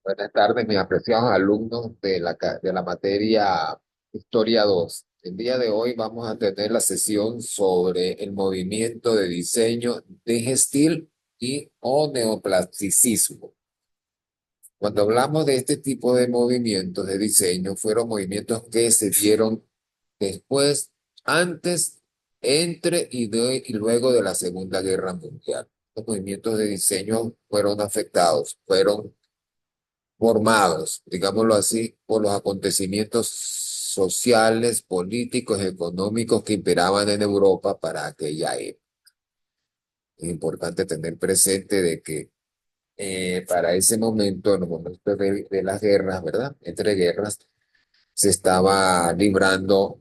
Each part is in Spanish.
Buenas tardes, mis apreciados alumnos de la materia Historia 2. El día de hoy vamos a tener la sesión sobre el movimiento de diseño de Gestil y o neoplasticismo. Cuando hablamos de este tipo de movimientos de diseño, fueron movimientos que se dieron después, antes, entre y luego de la Segunda Guerra Mundial. Los movimientos de diseño fueron afectados, fueron formados, digámoslo así, por los acontecimientos sociales, políticos, económicos que imperaban en Europa para aquella época. Es importante tener presente de que para ese momento, en los momentos de las guerras, ¿verdad? Entre guerras, se estaba librando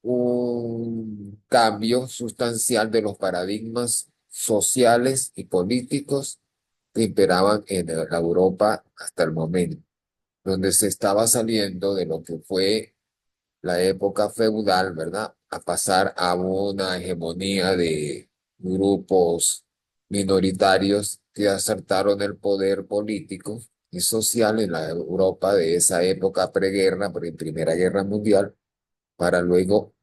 un cambio sustancial de los paradigmas sociales y políticos que imperaban en la Europa hasta el momento, donde se estaba saliendo de lo que fue la época feudal, ¿verdad? A pasar a una hegemonía de grupos minoritarios que asaltaron el poder político y social en la Europa de esa época preguerra, Primera Guerra Mundial, para luego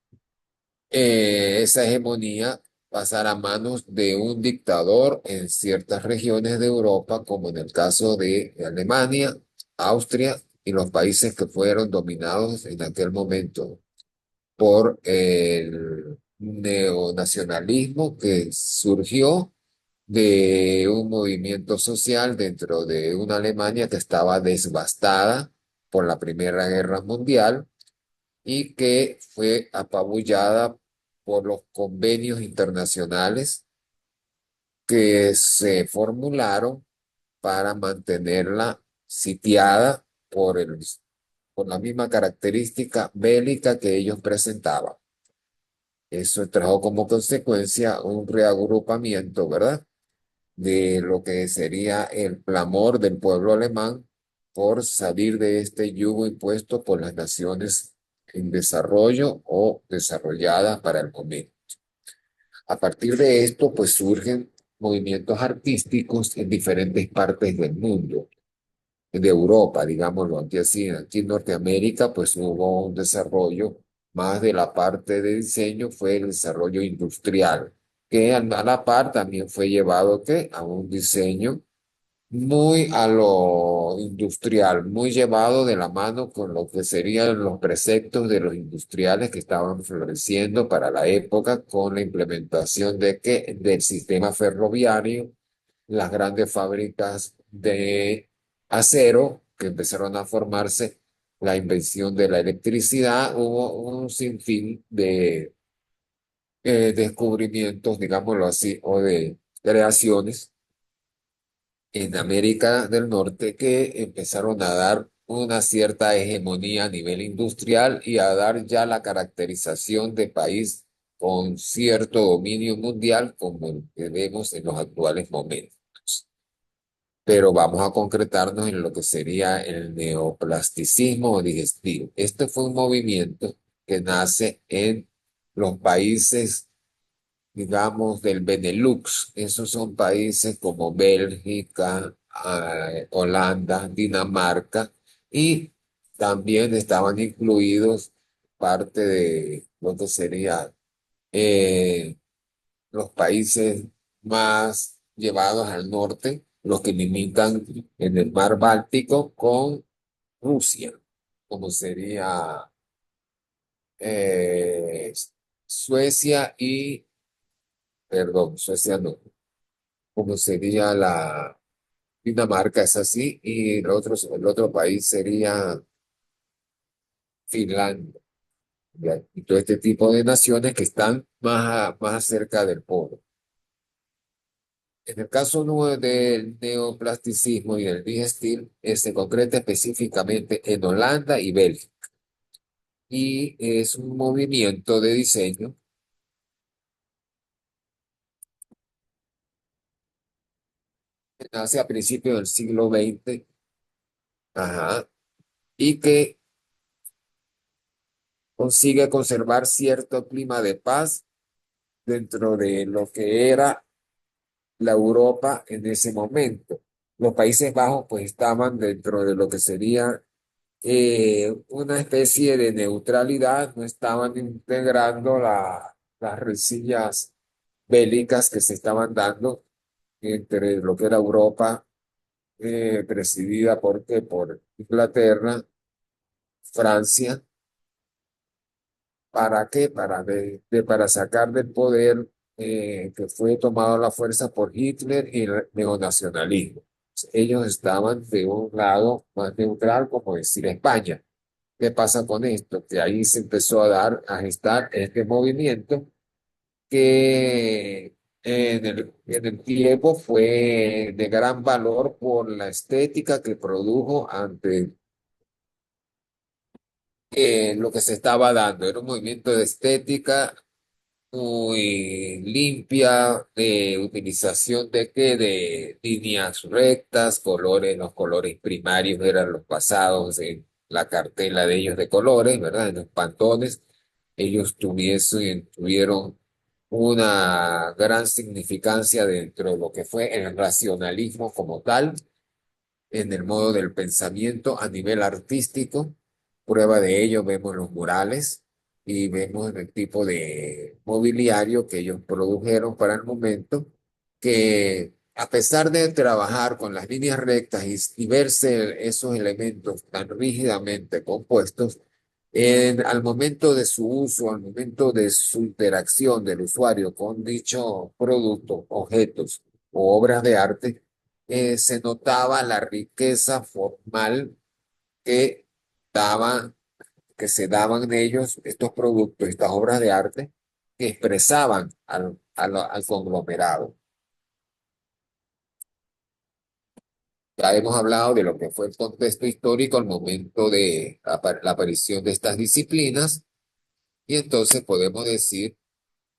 esa hegemonía pasar a manos de un dictador en ciertas regiones de Europa, como en el caso de Alemania, Austria y los países que fueron dominados en aquel momento por el neonacionalismo que surgió de un movimiento social dentro de una Alemania que estaba devastada por la Primera Guerra Mundial y que fue apabullada por los convenios internacionales que se formularon para mantenerla sitiada por la misma característica bélica que ellos presentaban. Eso trajo como consecuencia un reagrupamiento, ¿verdad? De lo que sería el clamor del pueblo alemán por salir de este yugo impuesto por las naciones en desarrollo o desarrolladas para el momento. A partir de esto, pues surgen movimientos artísticos en diferentes partes del mundo, de Europa, digámoslo aquí así. Aquí en Norteamérica, pues hubo un desarrollo más de la parte de diseño, fue el desarrollo industrial, que a la par también fue llevado ¿qué? A un diseño muy a lo industrial, muy llevado de la mano con lo que serían los preceptos de los industriales que estaban floreciendo para la época con la implementación de que del sistema ferroviario, las grandes fábricas de acero que empezaron a formarse, la invención de la electricidad, hubo un sinfín de descubrimientos, digámoslo así, o de creaciones en América del Norte que empezaron a dar una cierta hegemonía a nivel industrial y a dar ya la caracterización de país con cierto dominio mundial como el que vemos en los actuales momentos. Pero vamos a concretarnos en lo que sería el neoplasticismo digestivo. Este fue un movimiento que nace en los países, digamos, del Benelux. Esos son países como Bélgica, Holanda, Dinamarca, y también estaban incluidos parte de lo que sería eh, los países más llevados al norte, los que limitan en el mar Báltico con Rusia, como sería eh, Suecia y, perdón, Suecia no, como sería la Dinamarca, es así, y el otro país sería Finlandia, ¿ya? Y todo este tipo de naciones que están más cerca del polo. En el caso del neoplasticismo y del digestil, se concreta específicamente en Holanda y Bélgica, y es un movimiento de diseño que nace a principios del siglo XX, ajá, y que consigue conservar cierto clima de paz dentro de lo que era la Europa en ese momento. Los Países Bajos pues estaban dentro de lo que sería una especie de neutralidad, no estaban integrando las rencillas bélicas que se estaban dando entre lo que era Europa, presidida por Inglaterra, Francia. ¿Para qué? Para sacar del poder que fue tomado a la fuerza por Hitler y el neonacionalismo. Ellos estaban de un lado más neutral, como decir España. ¿Qué pasa con esto? Que ahí se empezó a gestar este movimiento que en el tiempo fue de gran valor por la estética que produjo ante lo que se estaba dando. Era un movimiento de estética muy limpia, de utilización de líneas rectas, colores, los colores primarios eran los basados en la cartela de ellos de colores, ¿verdad? En los pantones, ellos tuvieron una gran significancia dentro de lo que fue el racionalismo como tal en el modo del pensamiento a nivel artístico. Prueba de ello vemos los murales y vemos el tipo de mobiliario que ellos produjeron para el momento, que a pesar de trabajar con las líneas rectas y verse esos elementos tan rígidamente compuestos, al momento de su uso, al momento de su interacción del usuario con dicho producto, objetos o obras de arte, se notaba la riqueza formal que daban, que se daban en ellos estos productos, estas obras de arte, que expresaban al conglomerado. Ya hemos hablado de lo que fue el contexto histórico al momento de la aparición de estas disciplinas, y entonces podemos decir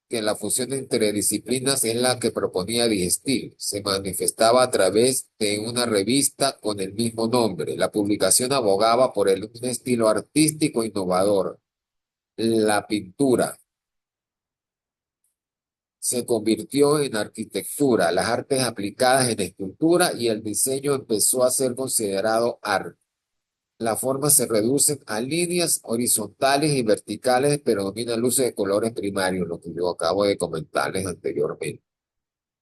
que la fusión entre disciplinas es la que proponía Digestil. Se manifestaba a través de una revista con el mismo nombre. La publicación abogaba por un estilo artístico innovador. La pintura se convirtió en arquitectura, las artes aplicadas en escultura y el diseño empezó a ser considerado arte. Las formas se reducen a líneas horizontales y verticales, pero dominan luces de colores primarios, lo que yo acabo de comentarles anteriormente.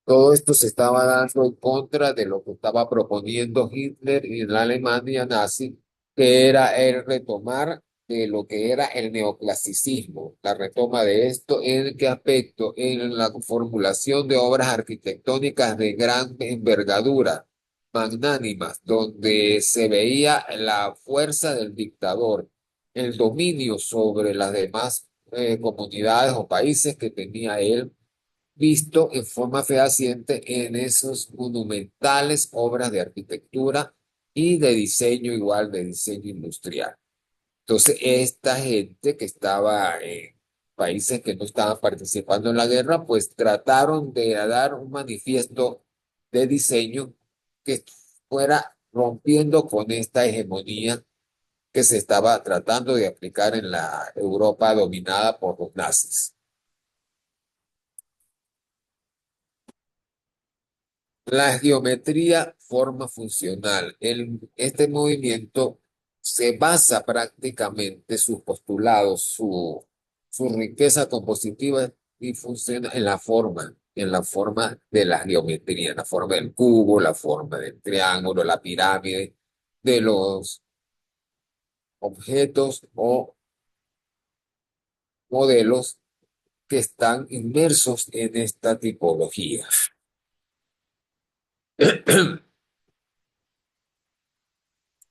Todo esto se estaba dando en contra de lo que estaba proponiendo Hitler y la Alemania nazi, que era el retomar de lo que era el neoclasicismo. La retoma de esto, ¿en qué aspecto? En la formulación de obras arquitectónicas de gran envergadura, magnánimas, donde se veía la fuerza del dictador, el dominio sobre las demás comunidades o países que tenía él visto en forma fehaciente en esos monumentales obras de arquitectura y de diseño, igual de diseño industrial. Entonces, esta gente que estaba en países que no estaban participando en la guerra, pues trataron de dar un manifiesto de diseño que fuera rompiendo con esta hegemonía que se estaba tratando de aplicar en la Europa dominada por los nazis. La geometría forma funcional. Este movimiento se basa prácticamente sus postulados, su riqueza compositiva y funciona en la forma de la geometría, en la forma del cubo, la forma del triángulo, la pirámide, de los objetos o modelos que están inmersos en esta tipología.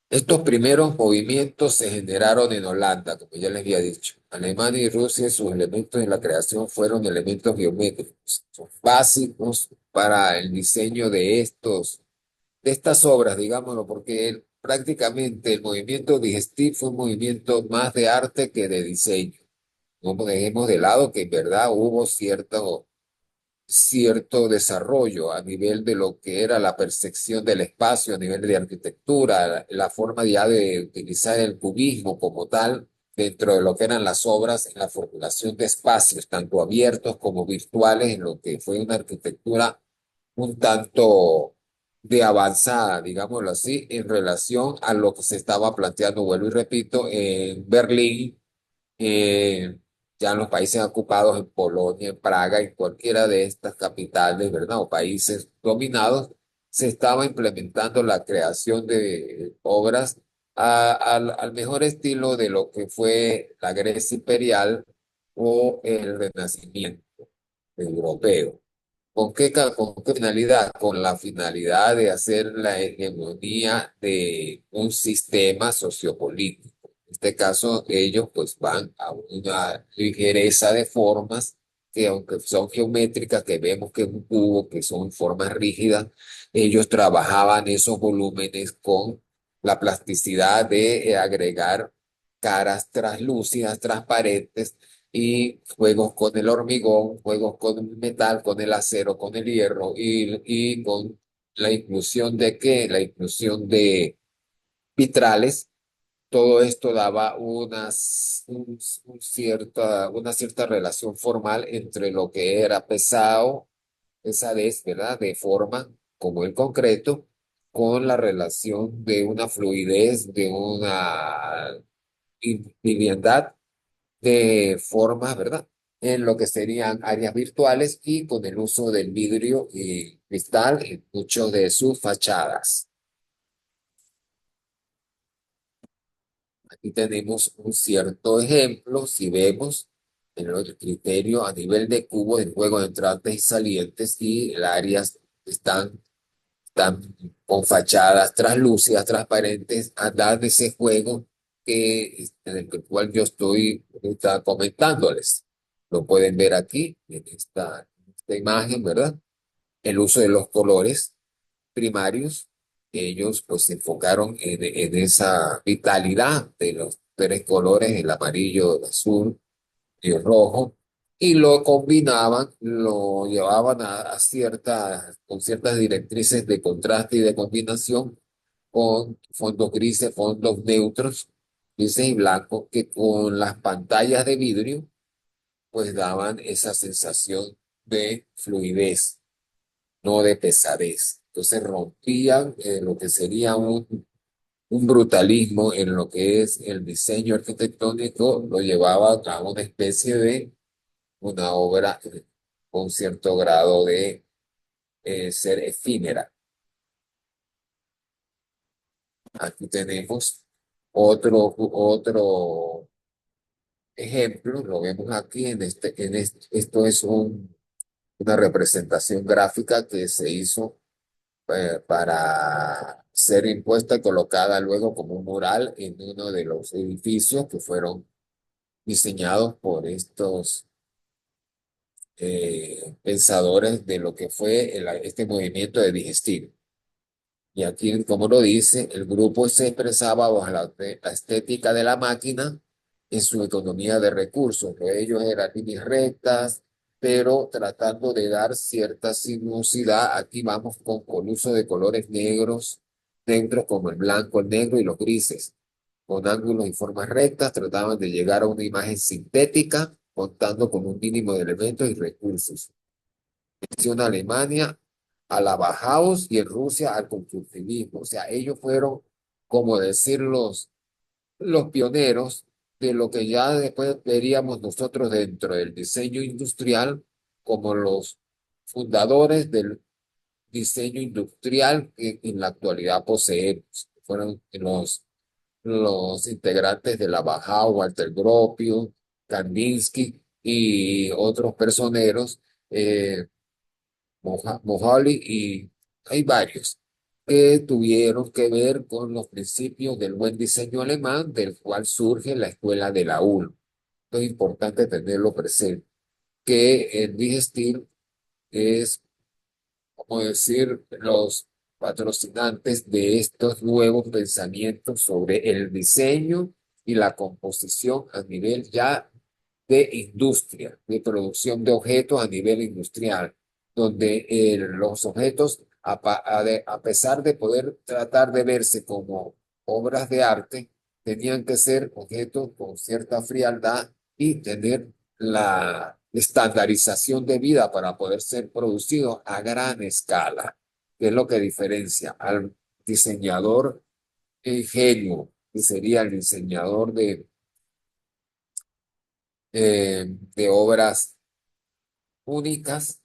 Estos primeros movimientos se generaron en Holanda, como ya les había dicho. Alemania y Rusia, sus elementos en la creación fueron elementos geométricos, son básicos para el diseño de estas obras, digámoslo, porque prácticamente el movimiento digestivo fue un movimiento más de arte que de diseño. No dejemos de lado que en verdad hubo cierto desarrollo a nivel de lo que era la percepción del espacio, a nivel de arquitectura, la forma ya de utilizar el cubismo como tal dentro de lo que eran las obras en la formulación de espacios, tanto abiertos como virtuales, en lo que fue una arquitectura un tanto de avanzada, digámoslo así, en relación a lo que se estaba planteando, vuelvo y repito, en Berlín, eh, ya en los países ocupados, en Polonia, en Praga, en cualquiera de estas capitales, ¿verdad? O países dominados, se estaba implementando la creación de obras al mejor estilo de lo que fue la Grecia imperial o el Renacimiento europeo. ¿Con qué finalidad? Con la finalidad de hacer la hegemonía de un sistema sociopolítico. En este caso, ellos pues van a una ligereza de formas que aunque son geométricas, que vemos que es un cubo, que son formas rígidas, ellos trabajaban esos volúmenes con la plasticidad de agregar caras translúcidas, transparentes y juegos con el hormigón, juegos con el metal, con el acero, con el hierro y con la inclusión de qué, la inclusión de vitrales. Todo esto daba una cierta relación formal entre lo que era pesado, pesadez, ¿verdad? De forma, como el concreto, con la relación de una fluidez, de una liviandad de formas, ¿verdad? En lo que serían áreas virtuales y con el uso del vidrio y cristal en muchas de sus fachadas. Aquí tenemos un cierto ejemplo, si vemos en el criterio a nivel de cubo del juego de entrantes y salientes y las áreas están con fachadas translúcidas, transparentes, a dar ese juego en el cual yo estoy ahorita comentándoles. Lo pueden ver aquí en esta imagen, ¿verdad? El uso de los colores primarios, ellos pues se enfocaron en esa vitalidad de los tres colores, el amarillo, el azul y el rojo, y lo combinaban, lo llevaban con ciertas directrices de contraste y de combinación con fondos grises, fondos neutros, grises y blancos, que con las pantallas de vidrio, pues daban esa sensación de fluidez, no de pesadez. Entonces rompían lo que sería un brutalismo en lo que es el diseño arquitectónico, lo llevaban a una especie de una obra con cierto grado de ser efímera. Aquí tenemos otro ejemplo, lo vemos aquí esto es una representación gráfica que se hizo para ser impuesta y colocada luego como un mural en uno de los edificios que fueron diseñados por estos pensadores de lo que fue este movimiento de digestivo. Y aquí, como lo dice, el grupo se expresaba bajo la estética de la máquina en su economía de recursos. Lo de ellos eran líneas rectas, pero tratando de dar cierta sinuosidad. Aquí vamos con uso de colores negros, neutros como el blanco, el negro y los grises. Con ángulos y formas rectas, trataban de llegar a una imagen sintética, contando con un mínimo de elementos y recursos. En Alemania a la Bauhaus y en Rusia al constructivismo. O sea, ellos fueron, como decir, los pioneros de lo que ya después veríamos nosotros dentro del diseño industrial como los fundadores del diseño industrial que en la actualidad poseemos. Fueron los integrantes de la Bauhaus, Walter Gropius, Kandinsky y otros personeros. Mohali y hay varios que tuvieron que ver con los principios del buen diseño alemán, del cual surge la escuela de la ULM. Es importante tenerlo presente, que el Digestil es, como decir, los patrocinantes de estos nuevos pensamientos sobre el diseño y la composición a nivel ya de industria, de producción de objetos a nivel industrial, donde los objetos, a pesar de poder tratar de verse como obras de arte, tenían que ser objetos con cierta frialdad y tener la estandarización de vida para poder ser producidos a gran escala. ¿Qué es lo que diferencia al diseñador ingenuo, que sería el diseñador de obras únicas,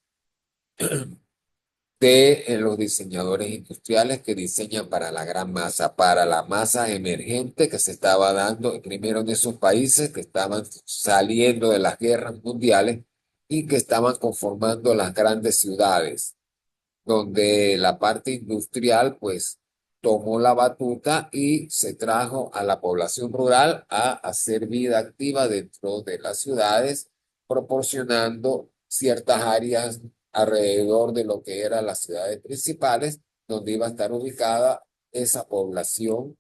de los diseñadores industriales que diseñan para la gran masa, para la masa emergente que se estaba dando primero en esos países que estaban saliendo de las guerras mundiales y que estaban conformando las grandes ciudades, donde la parte industrial pues tomó la batuta y se trajo a la población rural a hacer vida activa dentro de las ciudades, proporcionando ciertas áreas alrededor de lo que eran las ciudades principales, donde iba a estar ubicada esa población.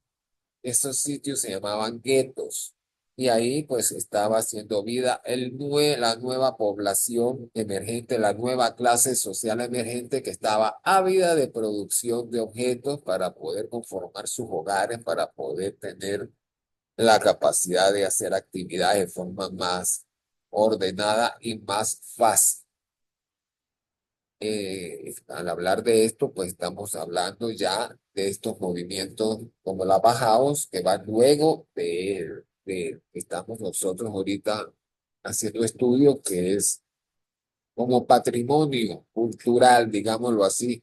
Esos sitios se llamaban guetos. Y ahí pues estaba haciendo vida la nueva población emergente, la nueva clase social emergente que estaba ávida de producción de objetos para poder conformar sus hogares, para poder tener la capacidad de hacer actividades de forma más ordenada y más fácil. Al hablar de esto, pues estamos hablando ya de estos movimientos como la Bauhaus, que van luego que estamos nosotros ahorita haciendo estudios, que es como patrimonio cultural, digámoslo así,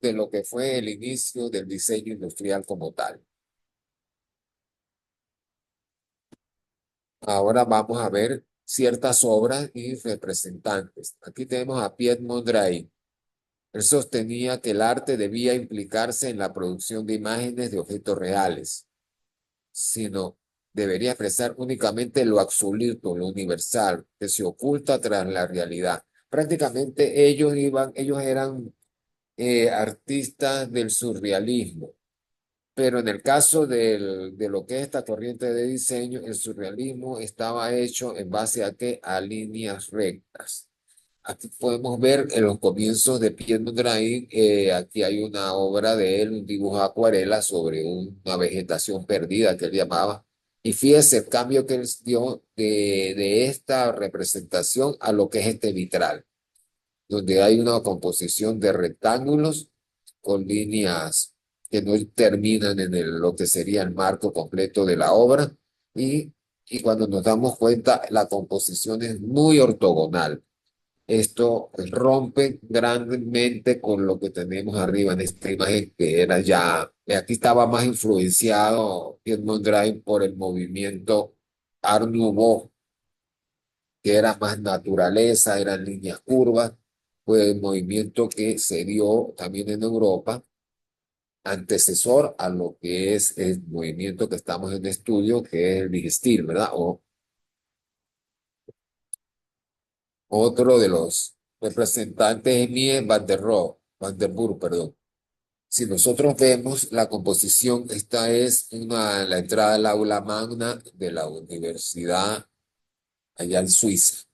de lo que fue el inicio del diseño industrial como tal. Ahora vamos a ver ciertas obras y representantes. Aquí tenemos a Piet Mondrian. Él sostenía que el arte debía implicarse en la producción de imágenes de objetos reales, sino debería expresar únicamente lo absoluto, lo universal, que se oculta tras la realidad. Prácticamente ellos eran artistas del surrealismo, pero en el caso de lo que es esta corriente de diseño, el surrealismo estaba hecho en base a qué? A líneas rectas. Aquí podemos ver en los comienzos de Piet Mondrian, aquí hay una obra de él, un dibujo de acuarela sobre una vegetación perdida que él llamaba. Y fíjese el cambio que él dio de esta representación a lo que es este vitral, donde hay una composición de rectángulos con líneas que no terminan en lo que sería el marco completo de la obra. Y, y cuando nos damos cuenta, la composición es muy ortogonal. Esto rompe grandemente con lo que tenemos arriba en esta imagen, que era ya, aquí estaba más influenciado Edmond Drive por el movimiento Art Nouveau, que era más naturaleza, eran líneas curvas, fue el movimiento que se dio también en Europa, antecesor a lo que es el movimiento que estamos en estudio, que es el Big Steel, ¿verdad? O otro de los representantes es Mies van der Rohe, perdón. Si nosotros vemos la composición, esta es la entrada al aula magna de la universidad allá en Suiza.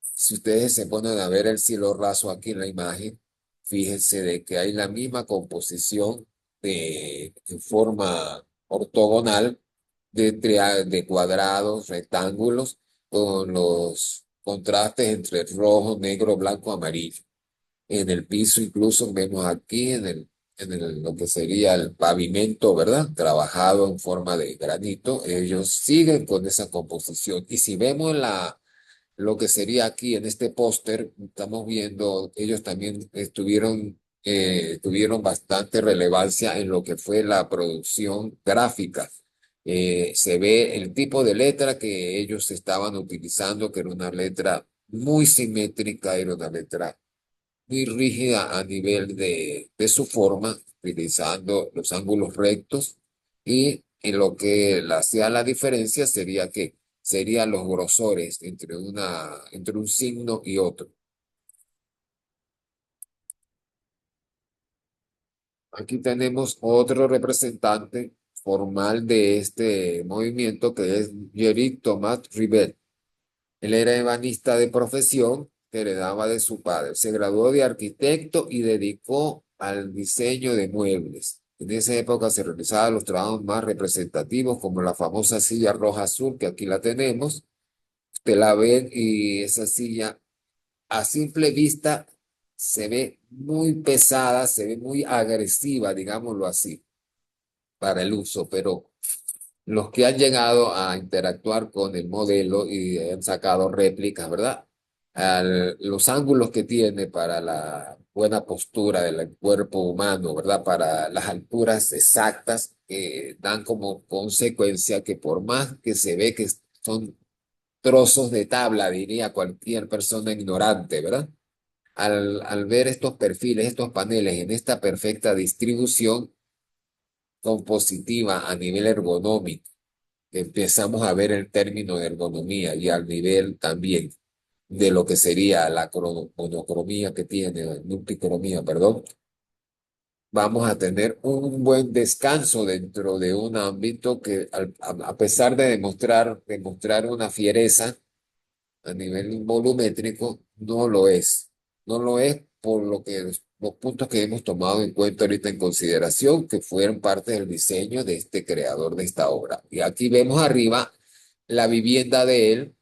Si ustedes se ponen a ver el cielo raso aquí en la imagen, fíjense de que hay la misma composición en forma ortogonal de cuadrados, rectángulos, con los contrastes entre rojo, negro, blanco, amarillo. En el piso incluso vemos aquí lo que sería el pavimento, ¿verdad? Trabajado en forma de granito. Ellos siguen con esa composición. Y si vemos lo que sería aquí en este póster, estamos viendo, ellos también tuvieron bastante relevancia en lo que fue la producción gráfica. Se ve el tipo de letra que ellos estaban utilizando, que era una letra muy simétrica, era una letra muy rígida a nivel de su forma, utilizando los ángulos rectos y en lo que hacía la diferencia sería que serían los grosores entre un signo y otro. Aquí tenemos otro representante formal de este movimiento que es Thierry Thomas Rivet. Él era ebanista de profesión que heredaba de su padre. Se graduó de arquitecto y dedicó al diseño de muebles. En esa época se realizaban los trabajos más representativos, como la famosa silla roja azul, que aquí la tenemos. Usted la ven y esa silla a simple vista se ve muy pesada, se ve muy agresiva, digámoslo así, para el uso, pero los que han llegado a interactuar con el modelo y han sacado réplicas, ¿verdad? Los ángulos que tiene para la buena postura del cuerpo humano, ¿verdad? Para las alturas exactas, dan como consecuencia que por más que se ve que son trozos de tabla, diría cualquier persona ignorante, ¿verdad? Al ver estos perfiles, estos paneles en esta perfecta distribución compositiva a nivel ergonómico, empezamos a ver el término de ergonomía y al nivel también de lo que sería la monocromía que tiene, multicromía, perdón, vamos a tener un buen descanso dentro de un ámbito que a pesar de demostrar una fiereza a nivel volumétrico, no lo es. No lo es por lo que los puntos que hemos tomado en cuenta ahorita en consideración, que fueron parte del diseño de este creador de esta obra. Y aquí vemos arriba la vivienda de él,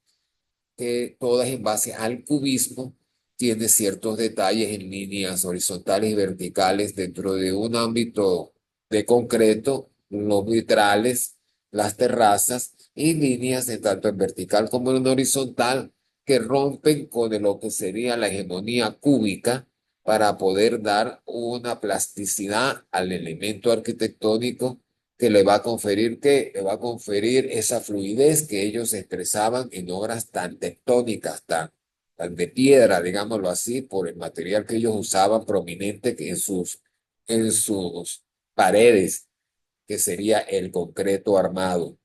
que todas en base al cubismo, tiene ciertos detalles en líneas horizontales y verticales dentro de un ámbito de concreto, los vitrales, las terrazas y líneas de tanto en vertical como en horizontal que rompen con lo que sería la hegemonía cúbica para poder dar una plasticidad al elemento arquitectónico que le va a conferir, ¿qué? Le va a conferir esa fluidez que ellos expresaban en obras tan tectónicas, tan de piedra, digámoslo así, por el material que ellos usaban prominente en sus paredes, que sería el concreto armado.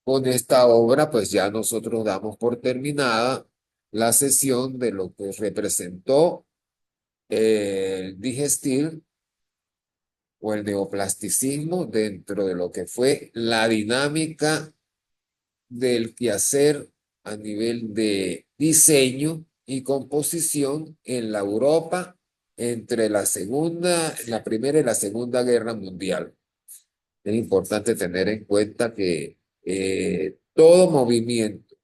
Con esta obra, pues ya nosotros damos por terminada la sesión de lo que representó el digestil o el neoplasticismo dentro de lo que fue la dinámica del quehacer a nivel de diseño y composición en la Europa entre la Primera y la Segunda Guerra Mundial. Es importante tener en cuenta que todo movimiento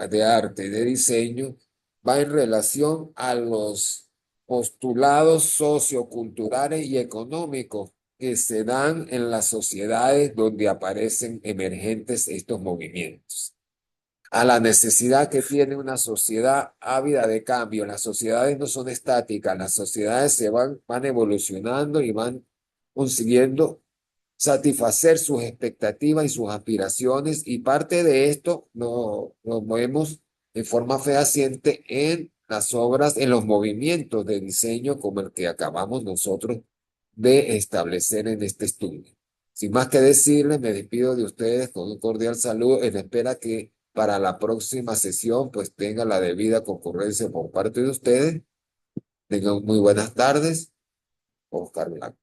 de arte y de diseño va en relación a los postulados socioculturales y económicos que se dan en las sociedades donde aparecen emergentes estos movimientos. A la necesidad que tiene una sociedad ávida de cambio. Las sociedades no son estáticas, las sociedades van evolucionando y van consiguiendo satisfacer sus expectativas y sus aspiraciones, y parte de esto lo vemos en forma fehaciente en las obras, en los movimientos de diseño como el que acabamos nosotros de establecer en este estudio. Sin más que decirles, me despido de ustedes con un cordial saludo en espera que para la próxima sesión pues tenga la debida concurrencia por parte de ustedes. Tengan muy buenas tardes. Oscar Blanco.